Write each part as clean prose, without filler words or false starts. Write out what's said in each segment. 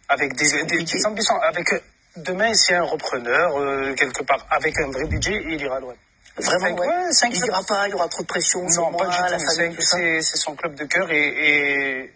avec des ambitions. Demain, s'il y a un repreneur, quelque part, avec un vrai budget, il ira loin. Vraiment, ouais. Il dira pas, il y aura trop de pression sur moi, la famille, tout ça. C'est son club de cœur et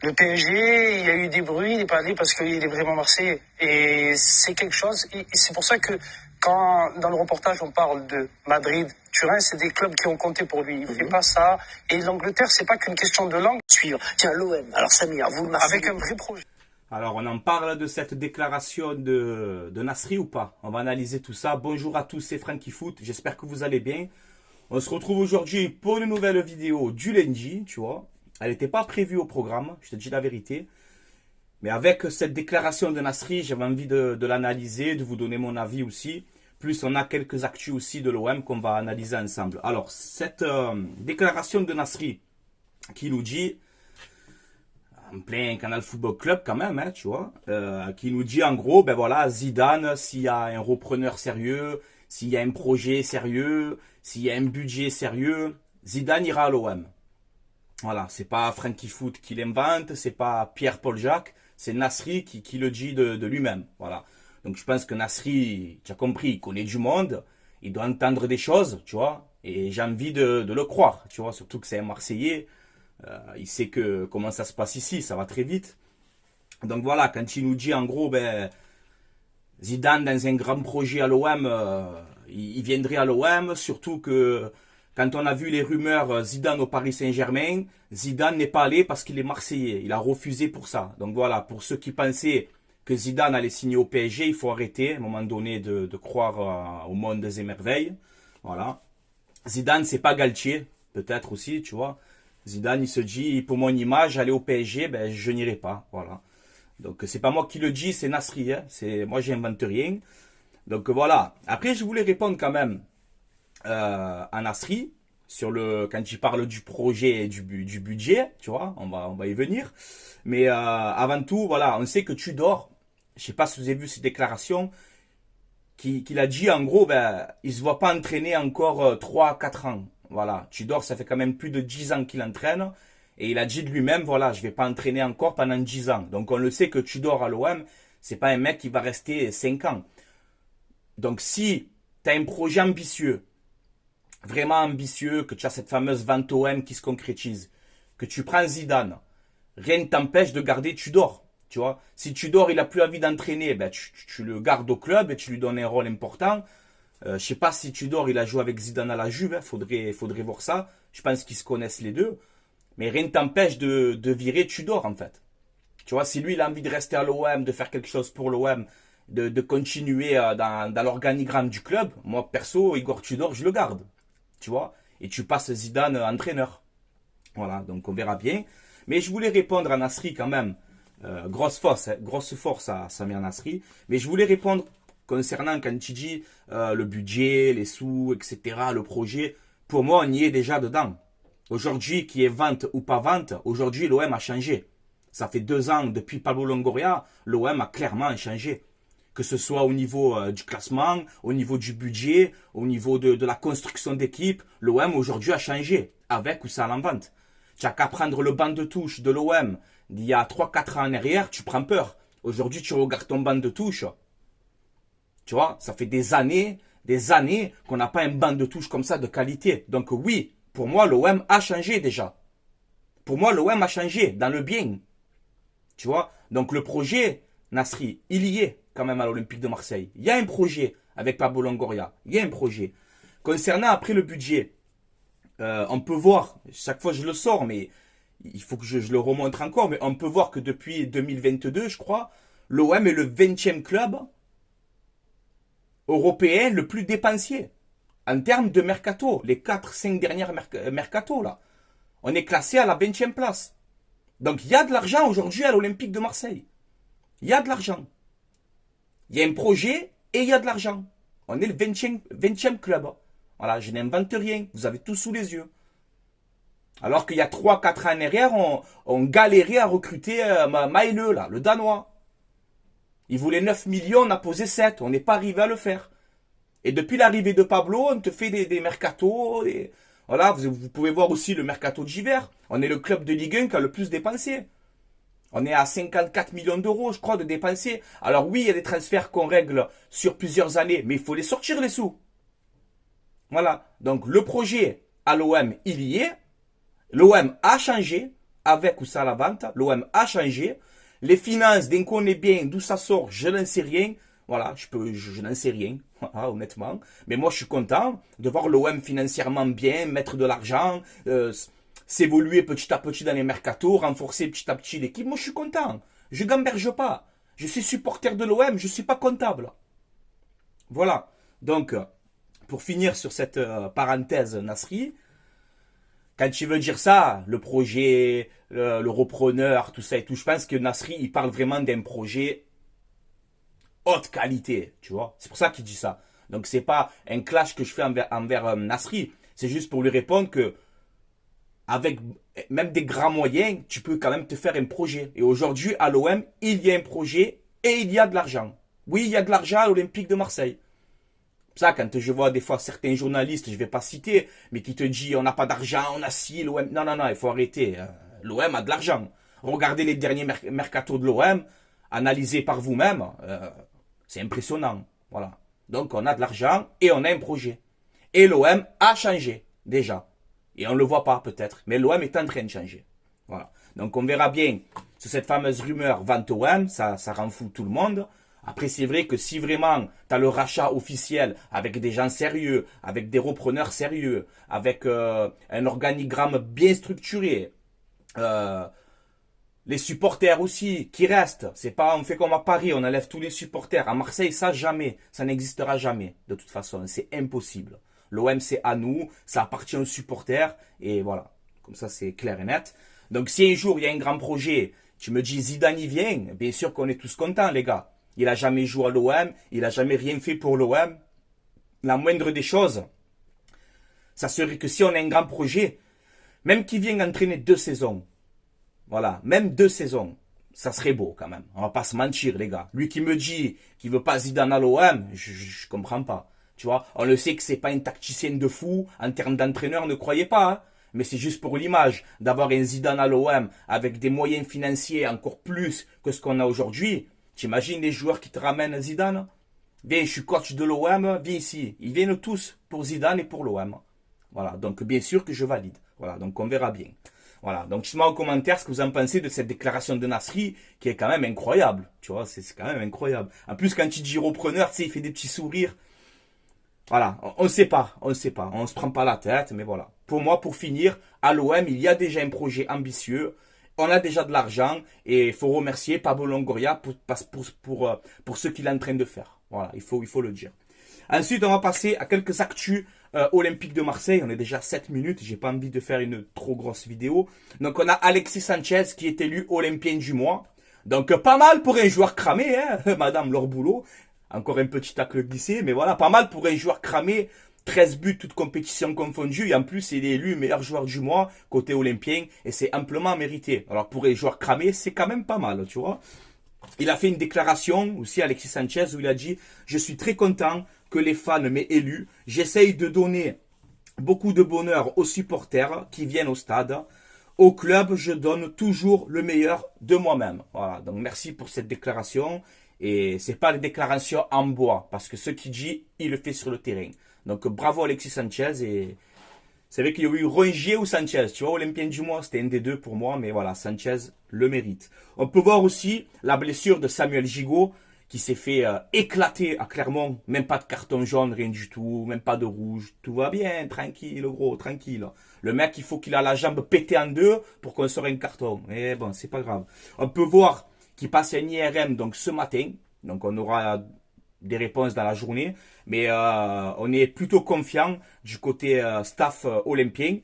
le PSG, il y a eu des bruits, il n'est pas allé parce qu'il est vraiment marseillais. Et c'est quelque chose, et c'est pour ça que quand dans le reportage on parle de Madrid, Turin, c'est des clubs qui ont compté pour lui. Il ne fait pas ça. Et l'Angleterre, c'est pas qu'une question de langue. Suivre. Tiens, l'OM. Alors Samir, vous le Marseille. Avec un vrai projet. Alors, on en parle de cette déclaration de Nasri ou pas? On va analyser tout ça. Bonjour à tous, c'est Franky Foot. J'espère que vous allez bien. On se retrouve aujourd'hui pour une nouvelle vidéo du lundi, tu vois. Elle n'était pas prévue au programme, je te dis la vérité. Mais avec cette déclaration de Nasri, j'avais envie de l'analyser, de vous donner mon avis aussi. Plus, on a quelques actus aussi de l'OM qu'on va analyser ensemble. Alors, cette déclaration de Nasri qui nous dit... en plein Canal Football Club quand même, hein, tu vois, qui nous dit en gros, ben voilà, Zidane, s'il y a un repreneur sérieux, s'il y a un projet sérieux, s'il y a un budget sérieux, Zidane ira à l'OM. Voilà, c'est pas Franky Foot qui l'invente, c'est pas Pierre-Paul Jacques, c'est Nasri qui le dit de lui-même. Voilà. Donc je pense que Nasri, tu as compris, il connaît du monde, il doit entendre des choses, tu vois, et j'ai envie de le croire, tu vois, surtout que c'est un Marseillais. Il sait comment ça se passe ici, ça va très vite. Donc voilà, quand il nous dit en gros, ben, Zidane dans un grand projet à l'OM, il viendrait à l'OM, surtout que quand on a vu les rumeurs Zidane au Paris Saint-Germain, Zidane n'est pas allé parce qu'il est Marseillais, il a refusé pour ça. Donc voilà, pour ceux qui pensaient que Zidane allait signer au PSG, il faut arrêter à un moment donné de croire au monde des émerveilles. Voilà. Zidane, c'est pas Galtier, peut-être aussi, tu vois. Zidane, il se dit, pour mon image, aller au PSG, ben, je n'irai pas. Voilà. Donc, c'est pas moi qui le dis, c'est Nasri. Hein. Moi, j'invente rien. Donc, voilà. Après, je voulais répondre quand même à Nasri quand il parle du projet et du budget. Tu vois, on va y venir. Mais avant tout, voilà, on sait que Tudor, je sais pas si vous avez vu ses déclarations, qu'il a dit, en gros, ben, il se voit pas entraîner encore 3-4 ans. Voilà, Tudor, ça fait quand même plus de 10 ans qu'il entraîne. Et il a dit de lui-même, voilà, je vais pas entraîner encore pendant 10 ans. Donc on le sait que Tudor à l'OM, c'est pas un mec qui va rester 5 ans. Donc si tu as un projet ambitieux, vraiment ambitieux, que tu as cette fameuse vente OM qui se concrétise, que tu prends Zidane, rien ne t'empêche de garder Tudor. Tu vois, si Tudor il a plus envie d'entraîner, ben tu le gardes au club et tu lui donnes un rôle important. Je sais pas si Tudor il a joué avec Zidane à la Juve, hein, faudrait voir ça. Je pense qu'ils se connaissent les deux. Mais rien ne t'empêche de virer Tudor en fait. Tu vois, si lui il a envie de rester à l'OM, de faire quelque chose pour l'OM, de continuer dans l'organigramme du club, moi perso, Igor Tudor, je le garde. Tu vois, et tu passes Zidane entraîneur. Voilà, donc on verra bien. Mais je voulais répondre à Nasri quand même. Grosse force à Samir Nasri. Mais je voulais répondre concernant quand tu dis le budget, les sous, etc., le projet, pour moi, on y est déjà dedans. Aujourd'hui, qui est vente ou pas vente, aujourd'hui, l'OM a changé. Ça fait 2 ans, depuis Pablo Longoria, l'OM a clairement changé. Que ce soit au niveau du classement, au niveau du budget, au niveau de la construction d'équipe, l'OM aujourd'hui a changé, avec ou sans l'en-vente. Tu n'as qu'à prendre le banc de touche de l'OM d'il y a 3-4 ans en arrière, tu prends peur. Aujourd'hui, tu regardes ton banc de touche. Tu vois, ça fait des années qu'on n'a pas un banc de touche comme ça de qualité. Donc oui, pour moi, l'OM a changé déjà. Pour moi, l'OM a changé dans le bien. Tu vois, donc le projet, Nasri, il y est quand même à l'Olympique de Marseille. Il y a un projet avec Pablo Longoria. Il y a un projet. Concernant après le budget, on peut voir, chaque fois je le sors, mais il faut que je le remontre encore, mais on peut voir que depuis 2022, je crois, l'OM est le 20e club européen le plus dépensier en termes de mercato. Les 4-5 dernières mercato, là. On est classé à la 20e place. Donc il y a de l'argent aujourd'hui à l'Olympique de Marseille. Il y a de l'argent. Il y a un projet et il y a de l'argent. On est le 20e club. Voilà, je n'invente rien. Vous avez tout sous les yeux. Alors qu'il y a 3-4 ans en arrière, on galérait à recruter Maëlle, là, le Danois. Il voulait 9 millions, on a posé 7. On n'est pas arrivé à le faire. Et depuis l'arrivée de Pablo, on te fait des mercatos. Voilà, vous pouvez voir aussi le mercato d'hiver. On est le club de Ligue 1 qui a le plus dépensé. On est à 54 millions d'euros, je crois, de dépenser. Alors oui, il y a des transferts qu'on règle sur plusieurs années, mais il faut les sortir, les sous. Voilà. Donc le projet à l'OM, il y est. L'OM a changé, avec ou sans la vente. L'OM a changé. Les finances, dès qu'on est bien, d'où ça sort, je n'en sais rien. Voilà, je n'en sais rien, honnêtement. Mais moi, je suis content de voir l'OM financièrement bien, mettre de l'argent, s'évoluer petit à petit dans les mercatos, renforcer petit à petit l'équipe. Moi, je suis content. Je gamberge pas. Je suis supporter de l'OM, je ne suis pas comptable. Voilà. Donc, pour finir sur cette parenthèse Nasri, quand tu veux dire ça, le projet, le repreneur, tout ça et tout, je pense que Nasri, il parle vraiment d'un projet haute qualité, tu vois. C'est pour ça qu'il dit ça. Donc, c'est pas un clash que je fais envers Nasri. C'est juste pour lui répondre que avec même des grands moyens, tu peux quand même te faire un projet. Et aujourd'hui, à l'OM, il y a un projet et il y a de l'argent. Oui, il y a de l'argent à l'Olympique de Marseille. Ça, quand je vois des fois certains journalistes, je vais pas citer, mais qui te disent on n'a pas d'argent, on a ci, l'OM. Non, non, non, il faut arrêter. L'OM a de l'argent. Regardez les derniers mercatos de l'OM, analysés par vous-même. C'est impressionnant. Voilà. Donc, on a de l'argent et on a un projet. Et l'OM a changé, déjà. Et on ne le voit pas, peut-être. Mais l'OM est en train de changer. Voilà. Donc, on verra bien sur cette fameuse rumeur vente OM. Ça rend fou tout le monde. Après, c'est vrai que si vraiment tu as le rachat officiel avec des gens sérieux, avec des repreneurs sérieux, avec un organigramme bien structuré, les supporters aussi qui restent. C'est pas on fait comme à Paris, on enlève tous les supporters. À Marseille, ça jamais. Ça n'existera jamais. De toute façon, c'est impossible. L'OM, c'est à nous. Ça appartient aux supporters. Et voilà. Comme ça, c'est clair et net. Donc, si un jour, il y a un grand projet, tu me dis Zidane, il vient. Bien sûr qu'on est tous contents, les gars. Il a jamais joué à l'OM. Il a jamais rien fait pour l'OM. La moindre des choses, ça serait que si on a un grand projet, même qu'il vienne entraîner 2 saisons, voilà, même 2 saisons, ça serait beau quand même. On va pas se mentir, les gars. Lui qui me dit qu'il veut pas Zidane à l'OM, je comprends pas. Tu vois, on le sait que c'est pas un tacticien de fou. En termes d'entraîneur, ne croyez pas. Hein. Mais c'est juste pour l'image d'avoir un Zidane à l'OM avec des moyens financiers encore plus que ce qu'on a aujourd'hui. T'imagines les joueurs qui te ramènent Zidane? Viens, je suis coach de l'OM, viens ici. Ils viennent tous pour Zidane et pour l'OM. Voilà, donc bien sûr que je valide. Voilà, donc on verra bien. Voilà, donc dites-moi en commentaire ce que vous en pensez de cette déclaration de Nasri, qui est quand même incroyable. Tu vois, c'est quand même incroyable. En plus, quand il dit repreneur, tu sais, il fait des petits sourires. Voilà, on ne sait pas, on ne sait pas. On ne se prend pas la tête, mais voilà. Pour moi, pour finir, à l'OM, il y a déjà un projet ambitieux. On a déjà de l'argent et il faut remercier Pablo Longoria pour ce qu'il est en train de faire. Voilà, il faut le dire. Ensuite, on va passer à quelques actus Olympique de Marseille. On est déjà à 7 minutes. J'ai pas envie de faire une trop grosse vidéo. Donc, on a Alexis Sanchez qui est élu Olympien du mois. Donc, pas mal pour un joueur cramé, hein, Madame Lorboulot. Encore un petit tacle glissé, mais voilà, pas mal pour un joueur cramé. 13 buts, toutes compétitions confondues. Et en plus, il est élu meilleur joueur du mois côté olympien. Et c'est amplement mérité. Alors, pour un joueur cramé, c'est quand même pas mal, tu vois. Il a fait une déclaration aussi, Alexis Sanchez, où il a dit « Je suis très content que les fans m'aient élu. J'essaye de donner beaucoup de bonheur aux supporters qui viennent au stade. Au club, je donne toujours le meilleur de moi-même. » Voilà, donc merci pour cette déclaration. Et c'est pas une déclaration en bois, parce que ce qu'il dit, il le fait sur le terrain. Donc bravo Alexis Sanchez. Et c'est vrai qu'il y a eu Rongier ou Sanchez. Tu vois, Olympien du mois, c'était un des deux pour moi, mais voilà, Sanchez le mérite. On peut voir aussi la blessure de Samuel Gigot, qui s'est fait éclater à Clermont. Même pas de carton jaune, rien du tout, même pas de rouge. Tout va bien, tranquille, gros, tranquille. Le mec, il faut qu'il a la jambe pétée en deux pour qu'on sorte un carton. Mais bon, c'est pas grave. On peut voir qu'il passe un IRM donc ce matin. Donc on aura des réponses dans la journée. Mais on est plutôt confiant du côté staff olympien.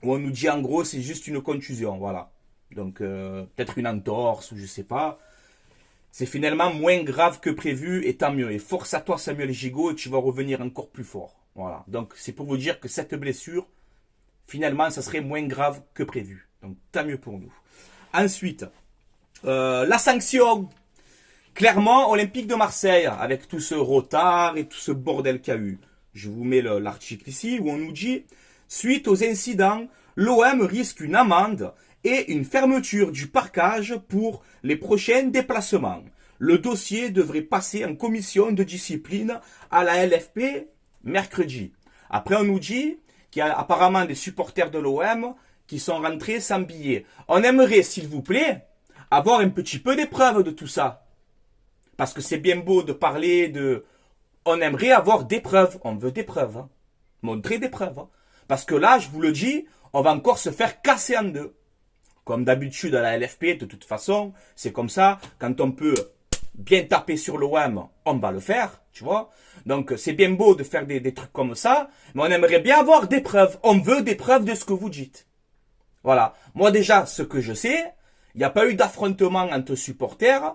Où on nous dit en gros c'est juste une contusion. Voilà. Donc peut-être une entorse ou je sais pas. C'est finalement moins grave que prévu et tant mieux. Et force à toi Samuel Gigot et tu vas revenir encore plus fort. Voilà. Donc c'est pour vous dire que cette blessure, finalement ça serait moins grave que prévu. Donc tant mieux pour nous. Ensuite, la sanction. Clairement, Olympique de Marseille, avec tout ce retard et tout ce bordel qu'il y a eu. Je vous mets l'article ici où on nous dit, suite aux incidents, l'OM risque une amende et une fermeture du parcage pour les prochains déplacements. Le dossier devrait passer en commission de discipline à la LFP mercredi. Après, on nous dit qu'il y a apparemment des supporters de l'OM qui sont rentrés sans billets. On aimerait, s'il vous plaît, avoir un petit peu des preuves de tout ça. Parce que c'est bien beau de parler de... On aimerait avoir des preuves. On veut des preuves. Hein. Montrer des preuves. Hein. Parce que là, je vous le dis, on va encore se faire casser en deux. Comme d'habitude à la LFP, de toute façon, c'est comme ça. Quand on peut bien taper sur l'OM, on va le faire, tu vois. Donc, c'est bien beau de faire des trucs comme ça, mais on aimerait bien avoir des preuves. On veut des preuves de ce que vous dites. Voilà. Moi, déjà, ce que je sais, il n'y a pas eu d'affrontement entre supporters.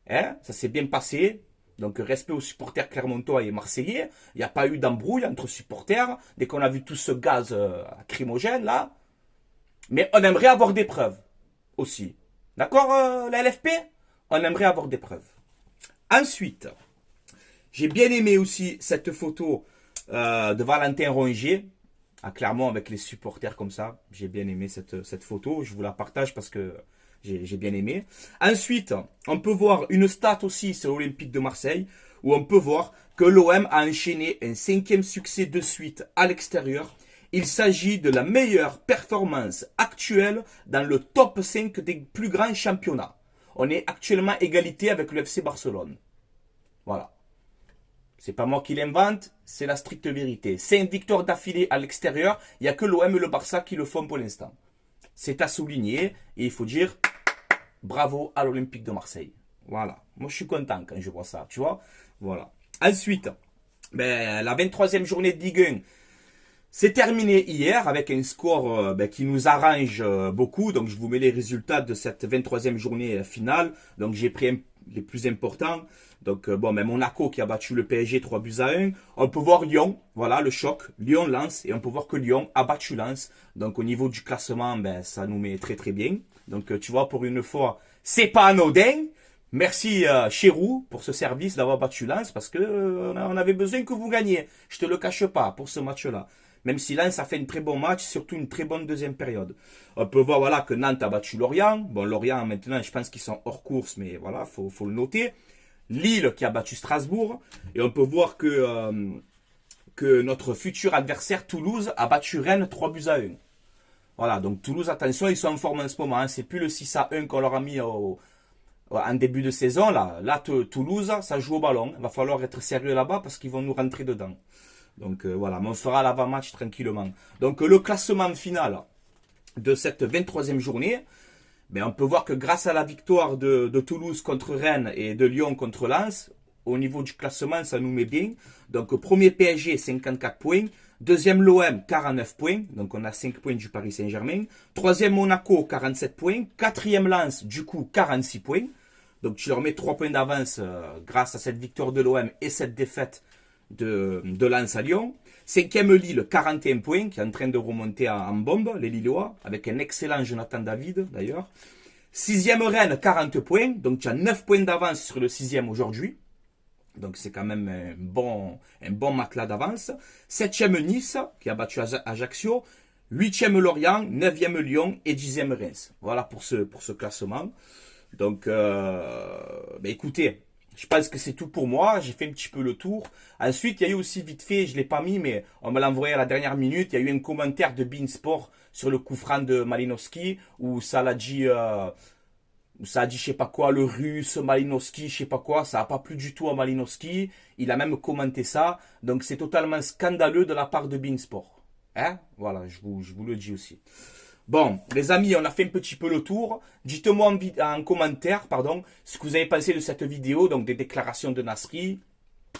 Hein, ça s'est bien passé. Donc, respect aux supporters clermontois et marseillais. Il n'y a pas eu d'embrouille entre supporters. Dès qu'on a vu tout ce gaz lacrymogène, là. Mais on aimerait avoir des preuves aussi. D'accord, la LFP? On aimerait avoir des preuves. Ensuite, j'ai bien aimé aussi cette photo de Valentin Rongier à Clermont avec les supporters comme ça. J'ai bien aimé cette photo. Je vous la partage parce que j'ai bien aimé. Ensuite, on peut voir une stat aussi sur l'Olympique de Marseille où on peut voir que l'OM a enchaîné un 5e succès de suite à l'extérieur. Il s'agit de la meilleure performance actuelle dans le top 5 des plus grands championnats. On est actuellement égalité avec le FC Barcelone. Voilà. C'est pas moi qui l'invente, c'est la stricte vérité. 5 victoires d'affilée à l'extérieur, il n'y a que l'OM et le Barça qui le font pour l'instant. C'est à souligner et il faut dire bravo à l'Olympique de Marseille. Voilà. Moi, je suis content quand je vois ça, tu vois. Voilà. Ensuite, la 23e journée de Ligue 1, c'est terminé hier avec un score qui nous arrange beaucoup. Donc, je vous mets les résultats de cette 23e journée finale. Donc, j'ai pris les plus importants. Donc, Monaco qui a battu le PSG 3-1. On peut voir Lyon, voilà le choc. Lyon-Lens. Et on peut voir que Lyon a battu Lens. Donc, au niveau du classement, ça nous met très très bien. Donc, tu vois, pour une fois, c'est pas anodin. Merci Chérou pour ce service d'avoir battu Lens parce que on avait besoin que vous gagniez. Je te le cache pas pour ce match-là. Même si Lens a fait un très bon match, surtout une très bonne deuxième période. On peut voir voilà, que Nantes a battu Lorient. Bon, Lorient, maintenant, je pense qu'ils sont hors course, mais voilà, faut le noter. Lille qui a battu Strasbourg. Et on peut voir que notre futur adversaire, Toulouse, a battu Rennes 3-1. Voilà, donc Toulouse, attention, ils sont en forme en ce moment. Hein. C'est plus le 6-1 qu'on leur a mis en début de saison. Là, Toulouse, ça joue au ballon. Il va falloir être sérieux là-bas parce qu'ils vont nous rentrer dedans. Donc voilà, mais on fera l'avant-match tranquillement. Donc le classement final de cette 23e journée, on peut voir que grâce à la victoire de Toulouse contre Rennes et de Lyon contre Lens, au niveau du classement, ça nous met bien. Donc premier PSG, 54 points. Deuxième l'OM, 49 points. Donc on a 5 points du Paris Saint-Germain. Troisième Monaco, 47 points. Quatrième Lens, du coup, 46 points. Donc tu leur mets 3 points d'avance grâce à cette victoire de l'OM et cette défaite de Lens à Lyon. Cinquième Lille, 41 points, qui est en train de remonter en bombe, les Lillois, avec un excellent Jonathan David d'ailleurs. Sixième Rennes, 40 points, donc tu as 9 points d'avance sur le sixième aujourd'hui. Donc c'est quand même un bon matelas d'avance. Septième Nice, qui a battu Ajaccio. Huitième Lorient, neuvième Lyon et dixième Reims. Voilà pour ce classement. Donc, écoutez, je pense que c'est tout pour moi. J'ai fait un petit peu le tour. Ensuite, il y a eu aussi vite fait, je ne l'ai pas mis, mais on me l'a envoyé à la dernière minute. Il y a eu un commentaire de Beansport sur le coup franc de Malinowski où ça l'a dit, je sais pas quoi, le russe, Malinowski, je sais pas quoi. Ça n'a pas plu du tout à Malinowski. Il a même commenté ça. Donc, c'est totalement scandaleux de la part de Beansport. Hein? Voilà, je vous le dis aussi. Bon, les amis, on a fait un petit peu le tour. Dites-moi en commentaire, ce que vous avez pensé de cette vidéo, donc des déclarations de Nasri.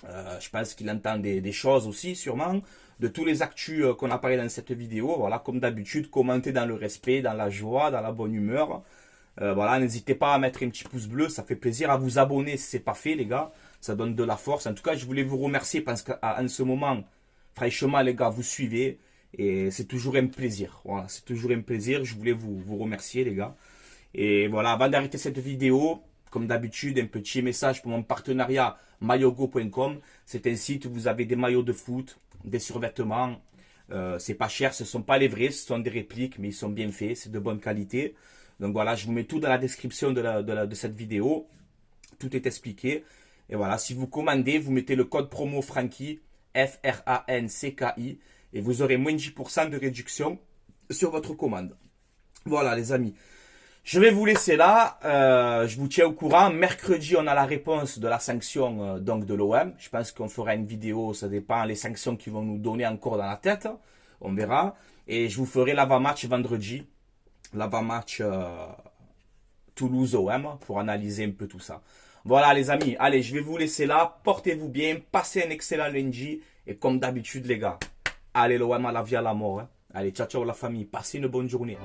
Je pense qu'il entend des choses aussi, sûrement. De tous les actus qu'on a parlé dans cette vidéo. Voilà, comme d'habitude, commentez dans le respect, dans la joie, dans la bonne humeur. Voilà, n'hésitez pas à mettre un petit pouce bleu, ça fait plaisir. À vous abonner si ce n'est pas fait, les gars. Ça donne de la force. En tout cas, je voulais vous remercier parce qu'en ce moment, franchement, les gars, vous suivez. Et c'est toujours un plaisir. Voilà, c'est toujours un plaisir. Je voulais vous remercier, les gars. Et voilà, avant d'arrêter cette vidéo, comme d'habitude, un petit message pour mon partenariat maillogo.com. C'est un site où vous avez des maillots de foot, des survêtements, C'est pas cher, ce sont pas les vrais, ce sont des répliques, mais ils sont bien faits, c'est de bonne qualité. Donc voilà, je vous mets tout dans la description de cette vidéo. Tout est expliqué. Et voilà, si vous commandez, vous mettez le code promo Franky, F-R-A-N-C-K-I, et vous aurez moins de 10% de réduction sur votre commande. Voilà les amis. Je vais vous laisser là, je vous tiens au courant. Mercredi, on a la réponse de la sanction donc de l'OM. Je pense qu'on fera une vidéo, ça dépend les sanctions qu'ils vont nous donner encore dans la tête. On verra. Et je vous ferai l'avant-match vendredi. L'avant-match Toulouse-OM pour analyser un peu tout ça. Voilà les amis, allez, je vais vous laisser là. Portez-vous bien, passez un excellent lundi. Et comme d'habitude les gars, allez l'OM à la vie à la mort. Hein. Allez, ciao ciao la famille, passez une bonne journée.